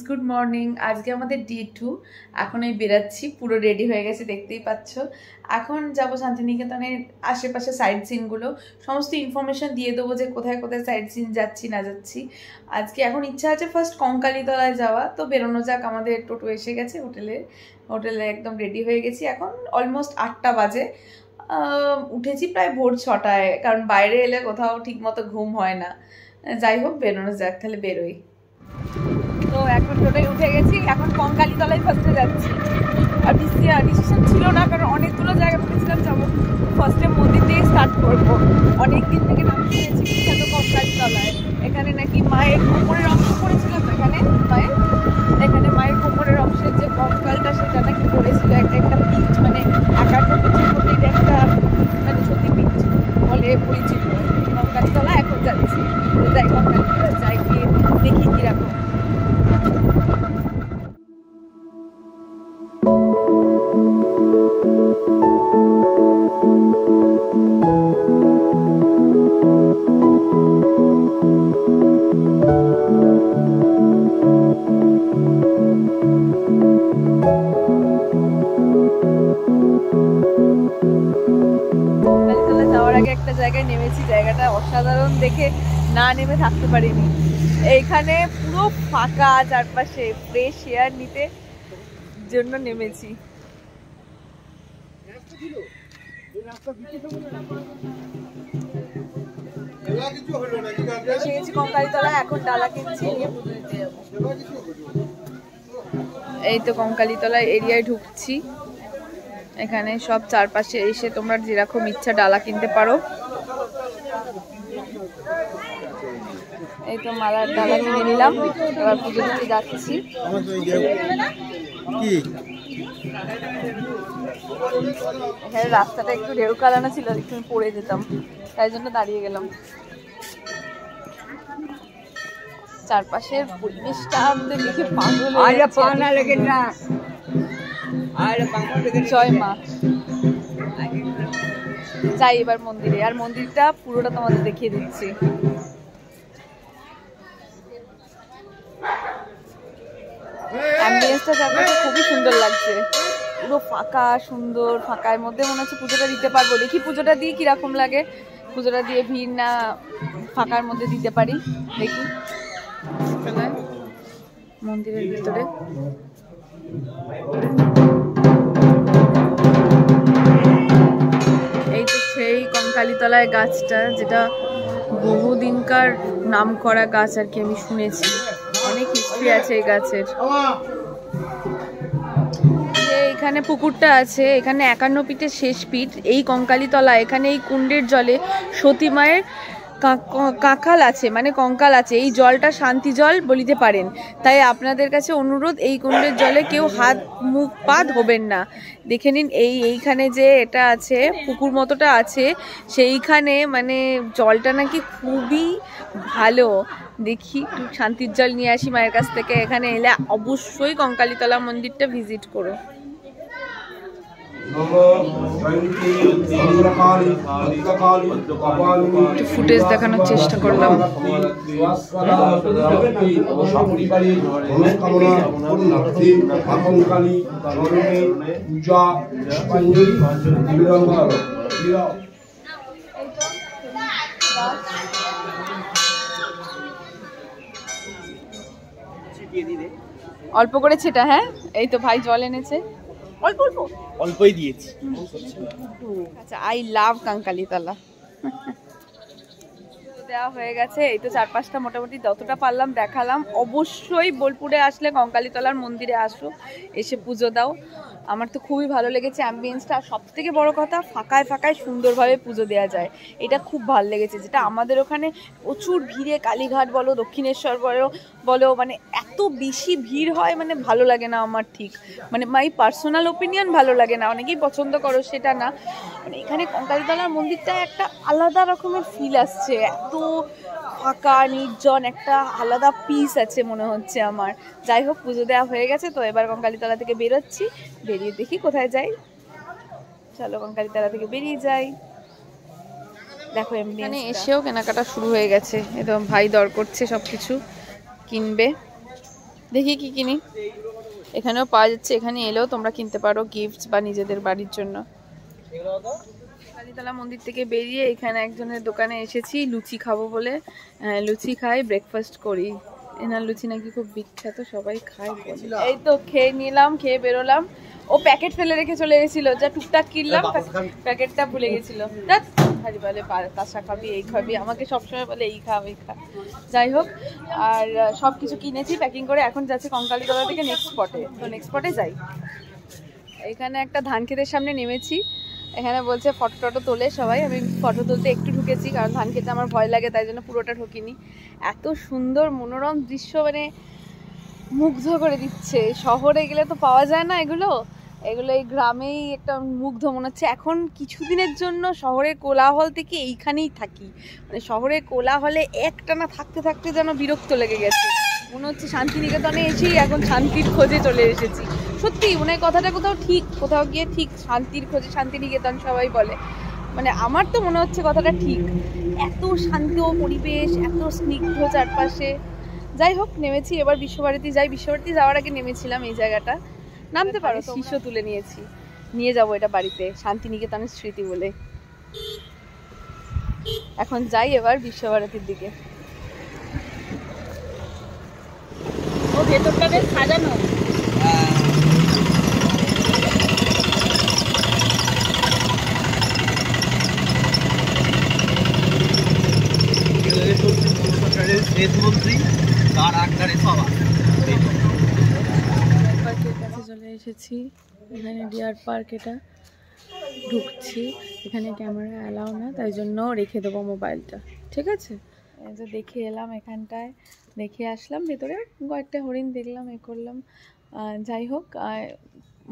Good morning. আজকে আমাদের day 2। এখন এই বেরাচ্ছি, পুরো রেডি হয়ে গেছে, দেখতেই পাচ্ছ। এখন যাব শান্তিনিকেতনের আশেপাশে সাইড সিনগুলো সমস্ত ইনফরমেশন দিয়ে দেবো যে কোথায় কোথায় সাইড সিন যাচ্ছি না যাচ্ছি। আজকে এখন ইচ্ছা আছে ফার্স্ট কঙ্কালীতলায় যাওয়া, তো বেরোনো যাক। আমাদের টোটো এসে গেছে, হোটেলে একদম রেডি হয়ে গেছি। এখন অলমোস্ট 8টা বাজে। উঠেছি প্রায় ভোর 6টায়, কারণ বাইরে এলে কোথাও ঠিক মতো ঘুম হয় না। যাই হোক, বেরোনো যাক, তাহলে বেরোই। তো এখন টোটোয় উঠে গেছি, এখন কঙ্কালীতলায় ফার্স্টে যাচ্ছি। আর ডিসিশন ছিল না, কারণ অনেকগুলো জায়গা ভেবেছিলাম যাবো। ফার্স্টে মন্দির দিয়ে স্টার্ট করবো। অনেক দিন থেকে নাম শুনেছি বিখ্যাত কঙ্কালীতলায়। এখানে নাকি মায়ের কোমরের অংশ পড়েছিল, তো এখানে মায়ের কোমরের অংশের যে কঙ্কালটা সেটা নাকি পড়েছিল একটা পিঠ, মানে 51 পিঠের মধ্যে একটা মানে সতীপীঠ বলে পরিচিত কঙ্কালীতলা। এখন যাচ্ছি, যাই কঙ্কালীতলা যাই, গিয়ে দেখি কিরকম। একটা জায়গায় নেমেছি, জায়গাটা অসাধারণ দেখে না নেমে থাকতে পারিনি। এইখানে পুরো ফাঁকা, চারপাশে ফ্রেশ এয়ার নিতে জন্য নেমেছি। এসে গেছি কঙ্কালীতলায়, এখন ডালা কিনছি, নিয়ে পুজো দিতে যাবো। এই তো কঙ্কালীতলায় এরিয়ায় ঢুকছি। এখানে সব চারপাশে এসে তোমরা যেরকম ইচ্ছা ডালা কিনতে পারো। এই তো মালার ডালা কিনে নিলাম, এবার পুজো দিতে যাচ্ছি। এখানে রাস্তাটা একটু ঢেউ কালানো ছিল, একটু পড়ে যেতাম, তাই জন্য দাঁড়িয়ে গেলাম। চারপাশের পরিবেশটা আমাদের দেখে পাগল হয়ে যাচ্ছে। জয় মা। যাই এবার মন্দিরে, আর মন্দিরটা পুরোটা তোমাদের দেখিয়ে দিচ্ছি। অ্যাম্বিয়েন্সটা চারপাশে খুবই সুন্দর লাগছে, পুরো ফাঁকা, সুন্দর ফাঁকার মধ্যে মনে হচ্ছে পুজোটা দিতে পারবো। দেখি পুজোটা দিয়ে কিরকম লাগে, পুজোটা দিয়ে ভিড় না ফাঁকার মধ্যে দিতে পারি, দেখি। মন্দিরের ভিতরে এই তো সেই কঙ্কালীতলায় গাছটা, যেটা বহুদিনকার নাম করা গাছ আর কি, আমি শুনেছি অনেক হিস্ট্রি আছে এই গাছের। এখানে পুকুরটা আছে, এখানে 51 পিঠের শেষ পিঠ এই কঙ্কালীতলা। এখানে এই কুণ্ডের জলে সতী মায়ের কাঁকাল আছে, মানে কঙ্কাল আছে। এই জলটা শান্তি জল বলিতে পারেন। তাই আপনাদের কাছে অনুরোধ, এই কুণ্ডের জলে কেউ হাত মুখ পা ধোবেন না। দেখে নিন এইখানে যে এটা আছে, পুকুর মতোটা আছে, সেইখানে মানে জলটা নাকি খুবই ভালো। দেখি শান্তির জল নিয়ে আসি মায়ের কাছ থেকে। এখানে এলে অবশ্যই কঙ্কালীতলা মন্দিরটা ভিজিট করো। একটু ফুটেজ দেখানোর চেষ্টা করলাম। অল্প করে ছেটা। হ্যাঁ, এই তো ভাই জল এনেছে, অল্পই দিয়েছি। আচ্ছা, আই লাভ কঙ্কালীতলা। দেওয়া হয়ে গেছে, এই তো চারপাশটা মোটামুটি যতটা পারলাম দেখালাম। অবশ্যই বোলপুরে আসলে কঙ্কালীতলার মন্দিরে আসো, এসে পুজো দাও। আমার তো খুবই ভালো লেগেছে অ্যাম্বিয়েন্সটা। সব থেকে বড় কথা, ফাঁকায় ফাঁকায় সুন্দরভাবে পুজো দেওয়া যায়, এটা খুব ভালো লেগেছে। যেটা আমাদের ওখানে প্রচুর ভিড়ে, কালীঘাট বলো, দক্ষিণেশ্বর বলো, মানে এত বেশি ভিড় হয়, মানে ভালো লাগে না আমার। ঠিক মানে মাই পার্সোনাল ওপিনিয়ন, ভালো লাগে না। অনেকেই পছন্দ করো, সেটা না। মানে এখানে কঙ্কালীতলার মন্দিরটা একটা আলাদা রকমের ফিল আসছে, এত ফাঁকা নির্জন, একটা আলাদা পিস আছে মনে হচ্ছে আমার। যাই হোক, পুজো দেওয়া হয়ে গেছে, তো এবার কঙ্কালীতলা থেকে বেরোচ্ছি। বেরিয়ে দেখি কোথায় যাই। চলো কঙ্কালীতলা থেকে বেরিয়ে যাই। দেখো এখানে এসেও কেনাকাটা শুরু হয়ে গেছে, একদম ভাই দর করছে, সবকিছু কিনবে। দেখি কি কিনি। এখানেও পাওয়া যাচ্ছে, এখানে এলেও তোমরা কিনতে পারো গিফটস বা নিজেদের বাড়ির জন্য। কালীতলা মন্দির থেকে বেরিয়ে এখানে একজনের দোকানে এসেছি লুচি খাবো বলে। লুচি খাই, ব্রেকফাস্ট করি। এনার লুচি নাকি খুব বিখ্যাত, সবাই খায় বলে। এই তো খেয়ে নিলাম, খেয়ে বেরোলাম। ও প্যাকেট ফেলে রেখে চলে গেছিল, যা টুকটাক কিনলাম প্যাকেটটা ভুলে গেছিল। হারি বলে কাঁচা খাবি, এই খাবি, আমাকে সবসময় বলে এই খা ওই খা। যাই হোক, আর সব কিছু কিনেছি প্যাকিং করে, এখন যাচ্ছি কঙ্কালীতলা থেকে নেক্সট স্পটে। তো নেক্সট স্পটে যাই। এখানে একটা ধান ক্ষেতের সামনে নেমেছি। এখানে বলছে ফটো টটো তোলে সবাই, আমি ফটো তুলতে একটু ঢুকেছি, কারণ ধান খেতে আমার ভয় লাগে, তাই জন্য পুরোটা ঢুকিনি। এত সুন্দর মনোরম দৃশ্য, মানে মুগ্ধ করে দিচ্ছে। শহরে গেলে তো পাওয়া যায় না এগুলো, এগুলো এই গ্রামেই একটা মুগ্ধ মনে হচ্ছে। এখন কিছুদিনের জন্য শহরের কোলাহল থেকে এইখানেই থাকি, মানে শহরের কোলাহলে একটানা থাকতে থাকতে যেন বিরক্ত লেগে গেছে। মনে হচ্ছে শান্তিনিকেতনে এসেই এখন শান্তির খোঁজে চলে এসেছি। সত্যি মানে কথাটা কোথাও ঠিক, কোথাও গিয়ে ঠিক শান্তির খোঁজে শান্তিনিকেতন সবাই বলে, মানে আমার তো মনে হচ্ছে কথাটা ঠিক। এত শান্ত পরিবেশ, এত স্নিগ্ধ চারপাশে। যাই হোক, নেমেছি এবার বিশ্বভারতী যাই। বিশ্বভারতী যাওয়ার আগে নেমেছিলাম এই জায়গাটা, নামতে পারো। শিশু তুলে নিয়েছি, নিয়ে যাবো এটা বাড়িতে, শান্তিনিকেতনের স্মৃতি বলে। এখন যাই এবার বিশ্বভারতীর দিকে। ও ভেতরটা বেশ সাজানো। পার্কের কাছে চলে এসেছি। এখানে ডিয়ার পার্ক, এটা ঢুকছি। এখানে ক্যামেরা অ্যালাউ না, তাই জন্য রেখে দেবো মোবাইলটা, ঠিক আছে। এই যে দেখে এলাম, এখানটায় দেখে আসলাম, ভেতরে কয়েকটা হরিণ দেখলাম, এ করলাম। যাই হোক,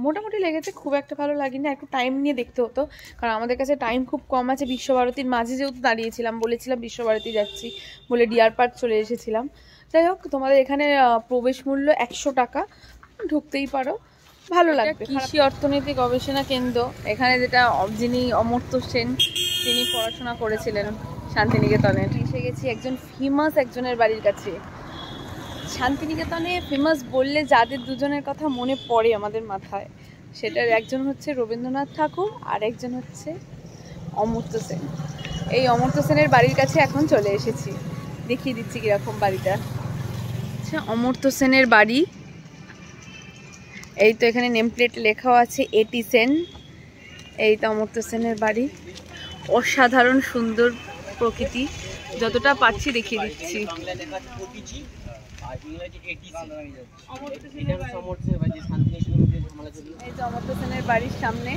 মোটামুটি লেগেছে, খুব একটা ভালো লাগেনি। একটু টাইম নিয়ে দেখতে হতো, কারণ আমাদের কাছে টাইম খুব কম আছে। বিশ্বভারতীর মাঝে যেহেতু দাঁড়িয়েছিলাম, বলেছিলাম বিশ্বভারতী যাচ্ছি বলে ডিয়ার পার্ক চলে এসেছিলাম। যাই হোক, তোমাদের এখানে প্রবেশ মূল্য 100 টাকা, ঢুকতেই পারো, ভালো লাগবে। কৃষি অর্থনীতি গবেষণা কেন্দ্র, এখানে যেটা যিনি অমর্ত্য সেন তিনি পড়াশোনা করেছিলেন শান্তিনিকেতনে। এসে গেছি একজন ফেমাস একজনের বাড়ির কাছে। শান্তিনিকেতনে ফেমাস বললে যাদের দুজনের কথা মনে পড়ে আমাদের মাথায়, সেটার একজন হচ্ছে রবীন্দ্রনাথ ঠাকুর, আর একজন হচ্ছে অমর্ত্য সেন। এই অমর্ত্য সেনের বাড়ির কাছে এখন চলে এসেছি, দেখিয়ে দিচ্ছি কিরকম বাড়িটা। আচ্ছা, অমর্ত্য সেনের বাড়ি। এই তো এখানে নেম প্লেট লেখাও আছে এটি সেন। এই তো অমর্ত্য সেনের বাড়ি। অসাধারণ সুন্দর প্রকৃতি, যতটা পারছি দেখিয়ে দিচ্ছি। এই তো অমর্ত্য সেনের বাড়ির সামনে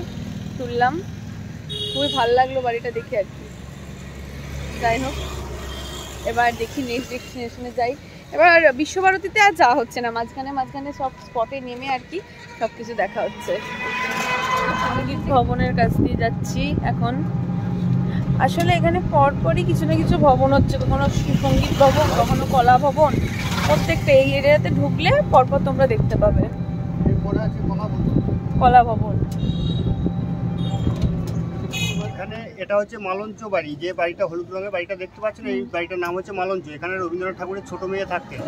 তুললাম, খুবই ভালো লাগলো বাড়িটা দেখে আর কি। যাই হোক, এবার দেখি নেক্সট ডেস্টিনেশনে যাই। এবার বিশ্বভারতীতে আর যাওয়া হচ্ছে না, মাঝখানে মাঝখানে সব স্পটে নেমে আর কি সব কিছু দেখা হচ্ছে। সঙ্গীত ভবনের কাছ দিয়ে যাচ্ছি এখন। আসলে এখানে পরপরই কিছু না কিছু ভবন হচ্ছে, কখনো সঙ্গীত ভবন, কখনো কলা ভবন। প্রত্যেকটা এই এরিয়াতে ঢুকলে পরপর তোমরা দেখতে পাবে। কলা ভবন। এখানে এটা হচ্ছে মালঞ্চ বাড়ি, যে বাড়িটা হলুদ রঙের বাড়িটা দেখতে পাচ্ছেন, এই বাড়িটার নাম হচ্ছে মালঞ্চ। এখানে রবীন্দ্রনাথ ঠাকুরের ছোট মেয়ে থাকতেন।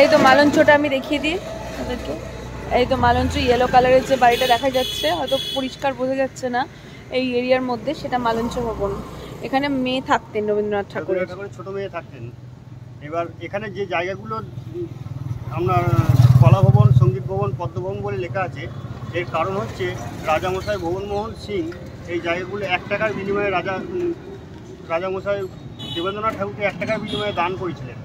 এই তো মালঞ্চটা আমি দেখিয়ে দিই ওদেরকে। এই তো মালঞ্চ, ইয়েলো কালারের যে বাড়িটা দেখা যাচ্ছে, হয়তো পরিষ্কার বোঝা যাচ্ছে না এই এরিয়ার মধ্যে, সেটা মালঞ্চ ভবন। এখানে মেয়ে থাকতেন রবীন্দ্রনাথ ঠাকুরের ছোট মেয়ে থাকতেন। এবার এখানে যে জায়গাগুলো আপনার কলা ভবন, সঙ্গীত ভবন, পদ্মভবন বলে লেখা আছে, এর কারণ হচ্ছে রাজামশাই ভুবনমোহন সিং এই জায়গাগুলো 1 টাকার বিনিময়ে রাজামশাই দেবেন্দ্রনাথ ঠাকুরকে 1 টাকার বিনিময়ে দান করেছিলেন।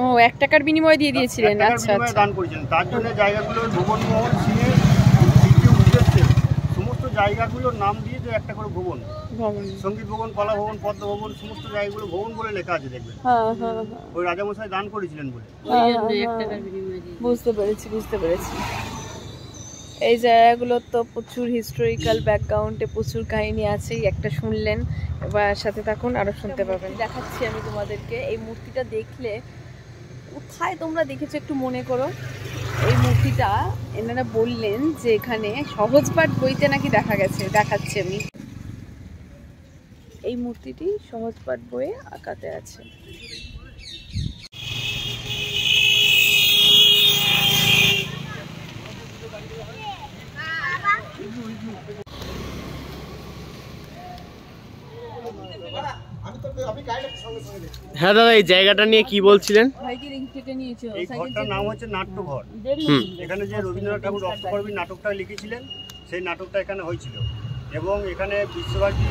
ও, 1 টাকার বিনিময়ে দিয়ে দিয়েছিলেন। আচ্ছা আচ্ছা, দান করেছিলেন। তার জন্য জায়গাগুলো ভুবনমোহন সিং এর স্মৃতি উদ্দেশ্যে সমস্ত জায়গাগুলোর নাম দিয়ে যে একটা করে ভবন, সঙ্গীত ভবন, কলা ভবন, পদ্ম ভবন, সমস্ত জায়গাগুলো ভবন বলে লেখা আছে দেখবেন। ওই রাজামশাই দান করেছিলেন বলে। বুঝতে পেরেছি বুঝতে পেরেছি। এই জায়গাগুলো তো প্রচুর হিস্টোরিক্যাল ব্যাকগ্রাউন্ডে প্রচুর কাহিনী আছে, একটা শুনলেন, এবার সাথে থাকুন আরো শুনতে পাবেন। দেখাচ্ছি আমি তোমাদেরকে। এই মূর্তিটা দেখলে, কোথায় তোমরা দেখেছো একটু মনে করো। এই মূর্তিটা এনারা বললেন যে এখানে সহজপাঠ বইতে নাকি দেখা গেছে, দেখাচ্ছি আমি। এই মূর্তিটি সহজপাঠ বইয়ে আঁকাতে আছে। হ্যাঁ দাদা, এই জায়গাটা নিয়ে কি বলছিলেন? এই ঘরটার নাম হচ্ছে নাট্যঘর। এখানে যে রবীন্দ্রনাথ ঠাকুর রক্তকরবী নাটকটা লিখেছিলেন সেই নাটকটা এখানে হয়েছিল, এবং এখানে বিশ্বভারতী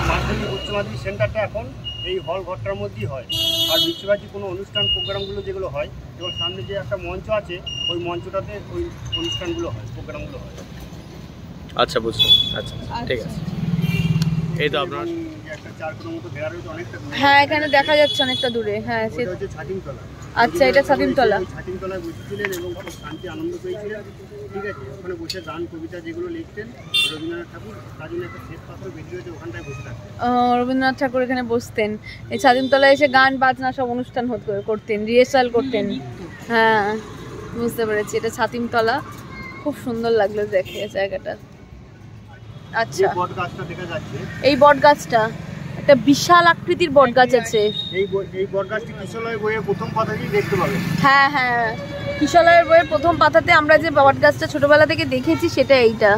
মাধ্যমিক উচ্চ মাধ্যমিক সেন্টারটা এখন এই হল ঘরটার মধ্যেই হয়। আর বিশ্বভারতী কোনো অনুষ্ঠান প্রোগ্রামগুলো যেগুলো হয়, এবং সামনে যে একটা মঞ্চ আছে ওই মঞ্চটাতে ওই অনুষ্ঠানগুলো হয়, প্রোগ্রামগুলো হয়। আচ্ছা বুঝলাম। আচ্ছা ঠিক আছে। এই তো আপনার একটা 4 কিলোর মতো ঘেরা রয়েছে অনেকটা দূরে। হ্যাঁ এখানে দেখা যাচ্ছে অনেকটা দূরে। হ্যাঁ সেটা হচ্ছে ছাতিমতলা। আচ্ছা এটা ছাতিমতলা। ছাতিমতলায় বসেছিলেন এবং খুব শান্তি আনন্দ পেয়েছিলেন। ঠিক আছে, ওখানে বসে গান কবিতা যেগুলো লিখতেন রবীন্দ্রনাথ ঠাকুর, তার জন্য একটা শ্বেত পাথর বেশি হয়েছে, ওখানটায় বসে থাকতেন। রবীন্দ্রনাথ ঠাকুর এখানে বসতেন, এই ছাতিমতলায় এসে গান বাজনা সব অনুষ্ঠান করতেন, রিহার্সাল করতেন। হ্যাঁ বুঝতে পেরেছি, এটা ছাতিমতলা। খুব সুন্দর লাগলো দেখে জায়গাটা। আচ্ছা বট গাছটা দেখা যাচ্ছে, এই বট গাছটা একটা বিশাল আকৃতির বট গাছ আছে। এই বট গাছটি কিশলয় বইয়ের প্রথম পাতাতেই দেখতে পাবেন। হ্যাঁ হ্যাঁ, কিশলয়ের বইয়ের প্রথম পাতাতে আমরা যে বট গাছটা ছোটবেলা থেকে দেখেছি সেটা এইটা।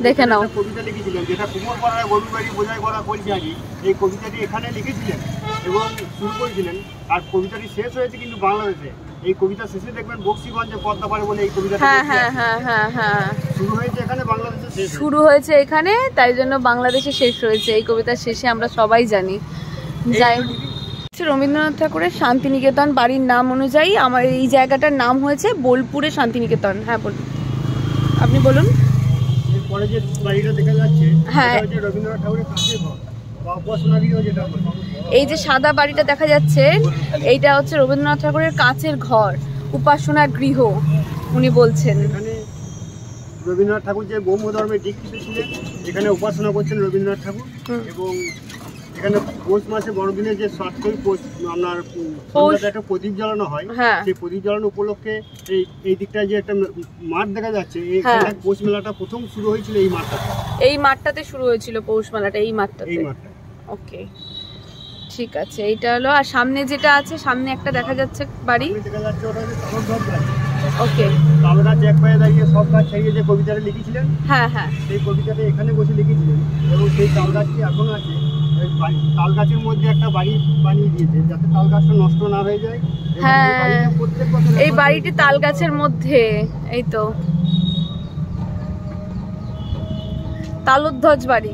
দেখে নাও। কবিতা লিখেছিলেন যেটা কুমোরপাড়ায় গরুবাড়ি বোঝাই করা কলজারি, এই কবিতাটি এখানে লিখেছিলেন এবং শুরু করেছিলেন। আর কবিতাটি শেষ হয়েছে কিন্তু বাংলাদেশে। এই কবিতা শেষে দেখবেন বক্সিগঞ্জে পদ্মা পারে বলে এই কবিতা শুরু হয়েছে এখানে, বাংলাদেশে শুরু হয়েছে এখানে, তাই জন্য বাংলাদেশে শেষ হয়েছে। এই কবিতার শেষে আমরা সবাই জানি। যাই রবীন্দ্রনাথ ঠাকুরের শান্তিনিকেতন বাড়ির নাম অনুযায়ী আমার এই জায়গাটার নাম হয়েছে বোলপুরে শান্তিনিকেতন। হ্যাঁ বলুন, আপনি বলুন। এরপরে যে বাড়িটা দেখা যাচ্ছে হ্যাঁ রবীন্দ্রনাথ ঠাকুরের কাছের ঘর। এই যে সাদা বাড়িটা দেখা যাচ্ছে এইটা হচ্ছে রবীন্দ্রনাথ ঠাকুরের কাছের ঘর, উপাসনা গৃহ উনি বলছেন। এখানে রবীন্দ্রনাথ ঠাকুর যে ব্রহ্ম ধর্মের দীক্ষিত ছিলেন, এখানে উপাসনা করছেন রবীন্দ্রনাথ ঠাকুর। এবং এখানে পৌষ মাসে বড়দিনের যে 7ই পৌষ আপনার একটা প্রদীপ জ্বালানো হয়, সেই প্রদীপ জ্বালানো উপলক্ষে এই দিকটায় যে একটা মাঠ দেখা যাচ্ছে, এই পৌষ মেলাটা প্রথম শুরু হয়েছিল এই মাঠটাতে শুরু হয়েছিল পৌষ মেলাটা এই মাঠটাতে। ওকে ঠিক আছে, এইটা হলো। আর সামনে যেটা আছে, সামনে একটা দেখা যাচ্ছে বাড়ি দেখা যাচ্ছে, ওটা হচ্ছে তালগাছ গাছ। ওকে, তালগাছ এক পায়ে দাঁড়িয়ে সব গাছ ছাড়িয়ে যে কবিতাটা লিখেছিলেন, হ্যাঁ হ্যাঁ, সেই কবিতাটা এখানে বসে লিখেছিলেন। এবং সেই তালগাছটি এখনো আছে। তাল গাছের মধ্যে একটা বাড়ি বানিয়ে দিয়েছে যাতে তাল গাছটা নষ্ট না হয়ে যায়। হ্যাঁ এই বাড়িটি তাল গাছের মধ্যে। এই তো তালধ্বজ বাড়ি।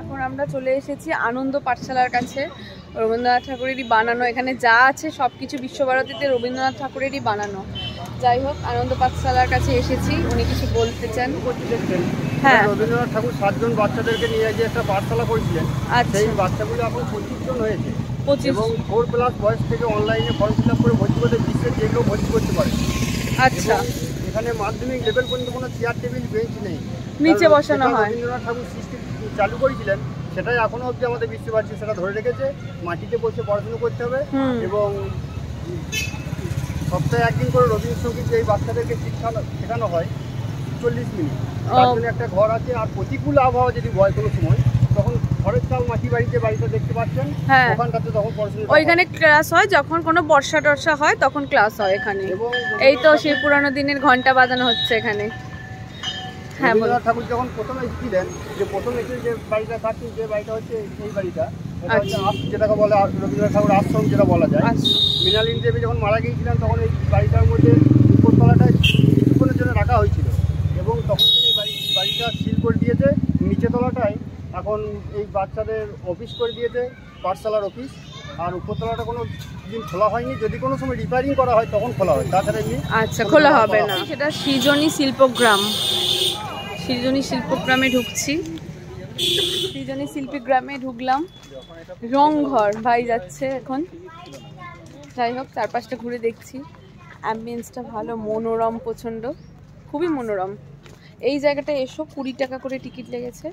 এখন আমরা চলে এসেছি আনন্দ পাঠশালার কাছে। রবীন্দ্রনাথ ঠাকুরেরই বানানো, এখানে যা আছে সবকিছু বিশ্বভারতীতে রবীন্দ্রনাথ ঠাকুরেরই বানানো। যাই হোক, আনন্দ পাঠশালার কাছে এসেছি, উনি কিছু বলতে চান। হ্যাঁ, রবীন্দ্রনাথ ঠাকুর 7 জন বাচ্চাদেরকে নিয়ে যে একটা পাঠশালা করেছিলেন, সেই বাচ্চাগুলো এখন 25 জন হয়েছে। এবং 4+ বয়স থেকে অনলাইনে ফর্ম ফিল আপ করে ভর্তি করতে বিশ্বের যে কেউ ভর্তি করতে পারে। আচ্ছা, এখানে মাধ্যমিক লেভেল পর্যন্ত কোনো চেয়ার টেবিল বেঞ্চ নেই, নিচে বসানো হয়। রবীন্দ্রনাথ ঠাকুর সৃষ্টি চালু করেছিলেন, সেটাই এখনো অবধি আমাদের বিশ্বভারতী সেটা ধরে রেখেছে। মাটিতে বসে পড়াশোনা করতে হবে এবং সপ্তাহে একদিন করে রবীন্দ্রসঙ্গীত যে বাচ্চাদেরকে শেখানো হয় 40 মিনিট। তার জন্য একটা ঘর আছে। আর প্রতিকূল আবহাওয়া যদি হয় কোনো সময়, তখন ঘরের চাল মাটি বাড়িতে বাড়িটা দেখতে পাচ্ছেন, ওখানটাতে তখন পড়াশোনা ওইখানে ক্লাস হয়। যখন কোনো বর্ষা টর্ষা হয় তখন ক্লাস হয় এখানে। এই তো সেই পুরানো দিনের ঘন্টা বাজানো হচ্ছে এখানে। হ্যাঁ, রবীন্দ্রনাথ ঠাকুর যখন প্রথম এসেছিলেন, যে প্রথম এসে যে বাড়িটা থাকছেন, যে বাড়িটা হচ্ছে এই বাড়িটা, এটা হচ্ছে যেটাকে বলে রবীন্দ্রনাথ ঠাকুর আশ্রম যেটা বলা যায়। মৃণালিনী দেবী যখন মারা গিয়েছিলেন, তখন এই বাড়িটার মধ্যে উপরতলাটা কিছুক্ষণের জন্য রাখা হয়েছিল। এবং তখন থেকে বাড়িটা সিল করে দিয়েছে। নিচে তলাটায় এখন এই বাচ্চাদের অফিস করে দিয়েছে, পাঠশালার অফিস। আর উপরতলাটা কোনো দিন খোলা হয়নি, যদি কোনো সময় রিপেয়ারিং করা হয় তখন খোলা হয়, তাছাড়া এমনি আচ্ছা খোলা হবে না। সেটা সৃজনী শিল্পগ্রাম। সৃজনী শিল্পগ্রামে ঢুকছি, সৃজনী শিল্পগ্রামে ঢুকলাম। রংঘর ভাই যাচ্ছে এখন। যাই হোক, চারপাশটা ঘুরে দেখছি, অ্যাম্বিয়েন্সটা ভালো, মনোরম, প্রচণ্ড, খুবই মনোরম। এই জায়গাটা এসো, 20 টাকা করে টিকিট লেগেছে।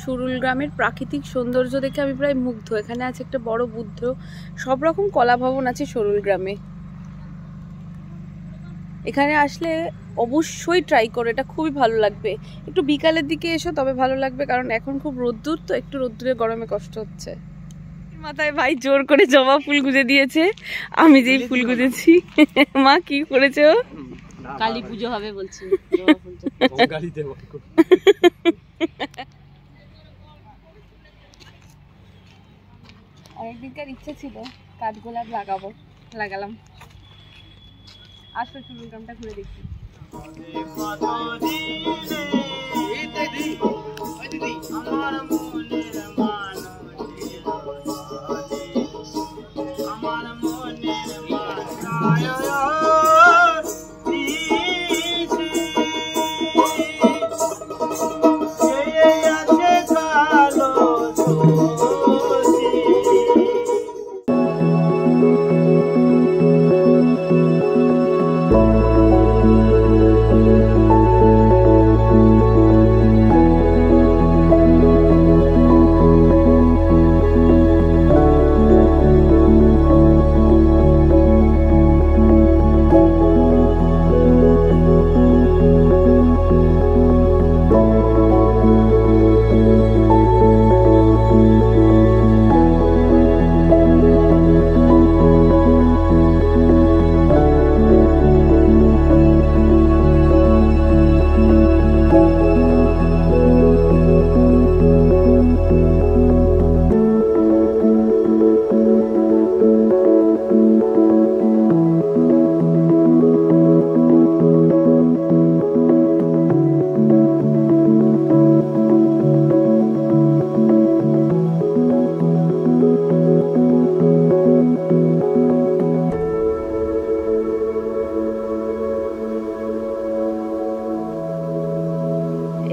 সুরুল গ্রামের প্রাকৃতিক সৌন্দর্য দেখে আমি প্রায় মুগ্ধ। এখানে আছে একটা বড় বুদ্ধ, সব রকম কলা ভবন আছে সুরুল গ্রামে। এখানে আসলে অবশ্যই ট্রাই করো, এটা খুবই ভালো লাগবে। একটু বিকালের দিকে এসো তবে ভালো লাগবে, কারণ এখন খুব রোদ্দুর, তো একটু রোদ্দুরে গরমে কষ্ট হচ্ছে। মাথায় ভাই জোর করে জবা ফুল গুঁজে দিয়েছে, আমি যেই ফুল গুঁজেছি। মা কি করেছে? ও কালী পুজো হবে বলছি। অনেকদিনকার ইচ্ছে ছিল কাঠগোলাপ লাগাবো, লাগালাম। আসো সুরুল গ্রামটা ঘুরে দেখি।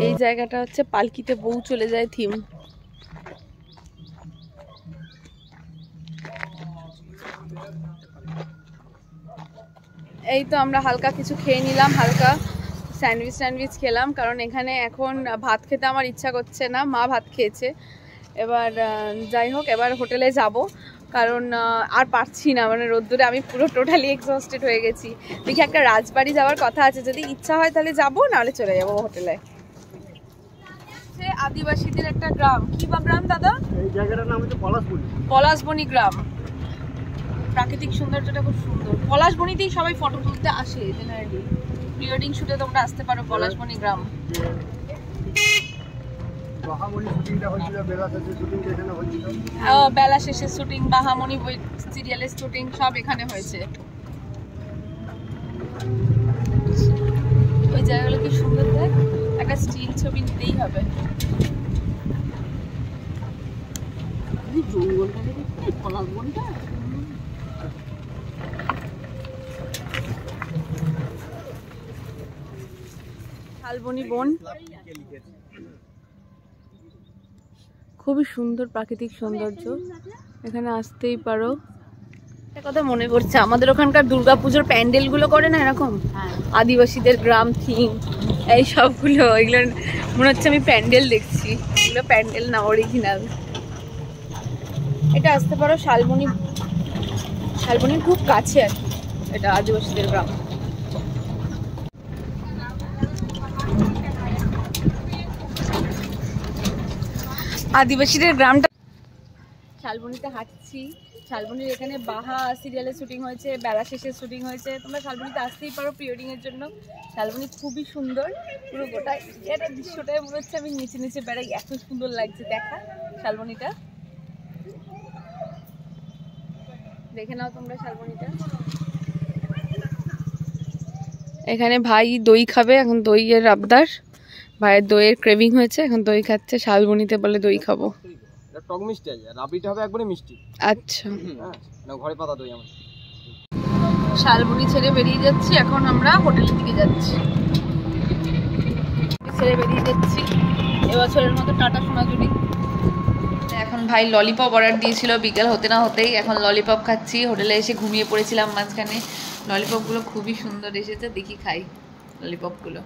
এই জায়গাটা হচ্ছে পালকিতে বউ চলে যায় থিম। এই তো আমরা হালকা কিছু খেয়ে নিলাম, হালকা স্যান্ডউইচ খেলাম, কারণ এখানে এখন ভাত খেতে আমার ইচ্ছা করছে না, মা ভাত খেয়েছে। এবার যাই হোক, এবার হোটেলে যাব, কারণ আর পারছি না, মানে রোদ্দুরে আমি পুরো টোটালি এক্সস্টেড হয়ে গেছি। দেখি একটা রাজবাড়ি যাওয়ার কথা আছে, যদি ইচ্ছা হয় তাহলে যাবো, নাহলে চলে যাবো হোটেলে। আদিবাসীদের একটা গ্রাম, কি বা গ্রাম দাদা? এই জায়গাটার নাম হচ্ছে পলাশবনি। পলাশবনি গ্রাম। প্রাকৃতিক সৌন্দর্যটা খুব সুন্দর। পলাশবনিতেই সবাই ফটো তুলতে আসে জেনারেলি। প্রি ওয়েডিং শুটে তোমরা আসতে পারো পলাশবনি গ্রাম। বাহামণি শুটিংটা হয়েছিল, বেলা শেষে শুটিংটা এখানে হয়েছিল। বেলা শেষে শুটিং, বাহামণি সিরিয়ালের শুটিং সব এখানে হয়েছে। ওই জায়গাগুলো কি সুন্দর, দেখ, একটা স্টিল ছবি নিতেই হবে। জঙ্গলটা দেখি, পলাশবনটা শালবনি বন, খুবই সুন্দর প্রাকৃতিক সৌন্দর্য, এখানে আসতেই পারো। একটা কথা মনে পড়ছে, আমাদের ওখানকার দুর্গাপুজোর প্যান্ডেল গুলো করে না এরকম, আদিবাসীদের গ্রাম থিম, এই সবগুলো, এগুলো মনে হচ্ছে আমি প্যান্ডেল দেখছি, এগুলো প্যান্ডেল না, অরিজিনাল। এটা আসতে পারো শালবনি, শালবনির খুব কাছে আর কি, এটা আদিবাসীদের গ্রাম। আদিবাসীদের গ্রামটা, শালবনিতে হাঁটছি। শালবনির এখানে বাহা সিরিয়ালের শুটিং হয়েছে, বেলা শেষের শুটিং হয়েছে। তোমরা শালবনিতে আসতেই পারো প্রি ওয়েডিং এর জন্য। শালবনি খুবই সুন্দর, পুরো গোটা এটা দৃশ্যটাই মনে হচ্ছে আমি নিচে নিচে বেড়াই, এত সুন্দর লাগছে দেখা শালবনিটা। দেখে নাও তোমরা শালবনিটা। এখানে ভাই দই খাবে, এখন দইয়ের আবদার, ভাইয়ের দইয়ের ক্রেভিং হয়েছে, এখন দই খাচ্ছে। শালবনিতে বলে দই খাবো। টক মিষ্টি আছে, রাবড়িটা হবে একবারে মিষ্টি। আচ্ছা, হ্যাঁ, না ঘরে পাতা দই আমার। শালবনি ছেড়ে বেরিয়ে যাচ্ছি, এখন আমরা হোটেলের দিকে যাচ্ছি। ছেড়ে বেরিয়ে যাচ্ছি এবছরের মতো, টাটা সোনাঝুরি। এখন ভাই ললিপপ অর্ডার দিয়েছিল বিকেল হতে না হতেই, এখন ললিপপ খাচ্ছি। হোটেলে এসে ঘুমিয়ে পড়েছিলাম মাঝখানে। ললিপপগুলো খুবই সুন্দর এসেছে, দেখি খাই ললিপপগুলো।